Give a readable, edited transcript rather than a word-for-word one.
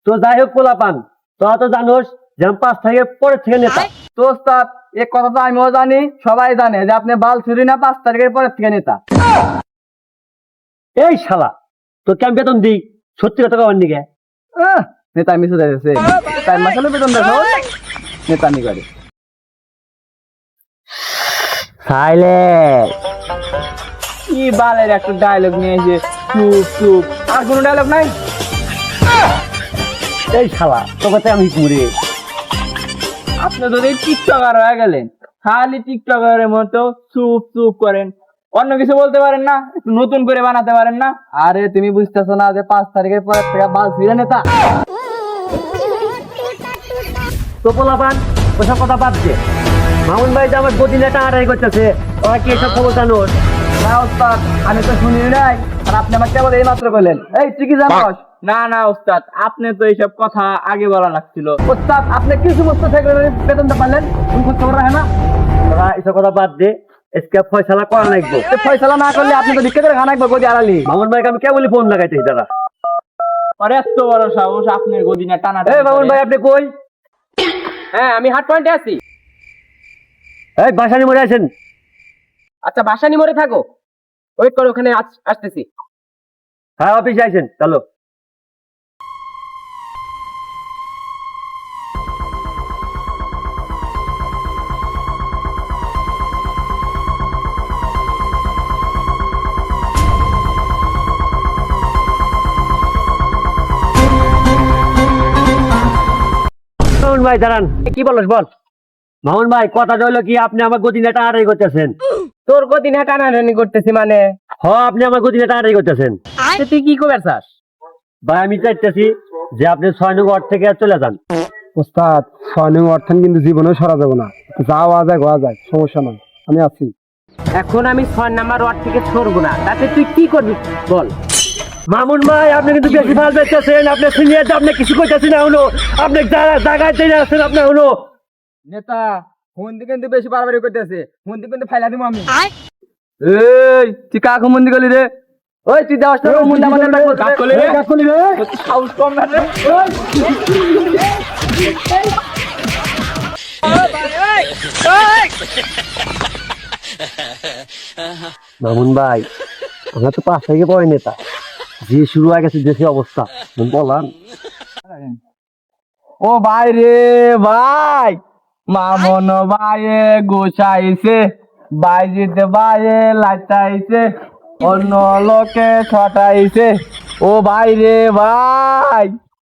তো যাই হোক পোলাপান, তোরা তো জানোস যে আমি 5 থেকে পরের থেকে নেতা। তো ওস্তাদ এই কথা তো আমিও জানি, সবাই জানে যে আপনি বালছুরি না 5 তারিখের পরের থেকে নেতা। এই শালা, তোকে আমি বেতন দিই, সত্যি কথা কবার নিকে? নেতা মিশে যাচ্ছে, তাই মাসালে বেতন দেখো নেতা নি করে। সাইলেন্ট। কি বালের একটা ডায়লগ নিয়ে এসে চুপ চুপ, আর কোনো ডায়লগ নাই? এই শালা, তোকে আমি ঘুরে আপনি যদি টিকটকার হয়ে গেলেন, খালি টিকটকারের মতো চুপ চুপ করেন, অন্য কিছু বলতে পারেন না? একটু নতুন করে বানাতে পারেন না? আরে তুমি বুঝতেছো না যে 5 তারিখের পর থেকে বালছুরি নেতা? তো পোলাপান ওসব কথা বাদ দে। মামুন ভাই যে আমার গদি নেতা আড়াই করতেছে, ওরা কি এসব খবর জানোস? না ওস্তাদ, আমি তো শুনি নাই, আর আপনি আমার কেবল এই মাত্র বললেন। এই তুই কি জানোস? না না ওস্তাদ, আপনি তো এইসব কথা আগে বলা লাগছিল। ওস্তাদ আপনি কি সমস্ত সেক্রেটারি বেতনটা পারলেন? কোন খোঁজ খবর রাখে না? তোরা এসব কথা বাদ দে, আজকে ফয়সালা করা লাগবো। ফয়সালা না করলে আপনি তো ভিক্ষা করে খানা একবার গদি আড়ালি। মামুন ভাইকে আমি কেবলই ফোন লাগাইতেছি দাদা। আর এত বড় সাহস আপনার গদিনা টানা। এই মামুন ভাই আপনি কই? হ্যাঁ আমি হাট পয়েন্টে আছি। এই বাসানি মরে আছেন? আচ্ছা বাসানি মরে থাকো, ওয়েট করো, ওখানে আসতেছি। হ্যাঁ অফিসে আছেন, চলো। মামুন ভাই দাঁড়ান। কি বলস বল? মামুন ভাই কথাটা হলো কি, আপনি আমার গদি নেতা আড়াই করতেছেন। তোর গদিনা টানাটানি করতেছি মানে? আপনি আমার গদি নেতা আড়াই করতেছেন। তুই কি করবে চাস? ভাই আমি চাইতেছি যে আপনি 6 নং ওয়ার্ড থেকে চলে যান। ওস্তাদ 6 নং অর্থাৎ কিন্তু জীবনেও সরা যাবে না, যাওয়া যায় গোয়া যায়, সমস্যা নাই, আমি আছি। এখন আমি 6 নাম্বার ওয়ার্ড থেকে সরবো না, তাতে তুই কি করবি বল? মামুন ভাই আপনি কিন্তু বেশি ভাল বেচতেছেন, আপনি সিনিয়র, আপনি কিছু কইতেছেন না হলো, আপনি জায়গায় দিয়ে আছেন আপনি হলো। নেতা হুন্দি কিন্তু বেশি বাড়াবাড়ি করতেছে, হুন্দি কিন্তু ফাইলা দিব আমি। এই তুই কাকে মন্দি গলি রে? ওই তুই দেওয়াস না মুন্ডা আমাদের লাগবে কাক কলি রে? কাক কলি রে? সাউন্ড কম না রে? মামুন ভাই আমরা তো 5 থেকে পরে নেতা, যে শুরু হয়ে গেছে দেশের অবস্থা বলান। ও ভাই রে ভাই, মামন ভাইয়ে গোসাইছে, বাইজিতে ভাইয়ে লাইতাইছে, অন্য লোকে ছটাইছে। ও ভাই রে ভাই।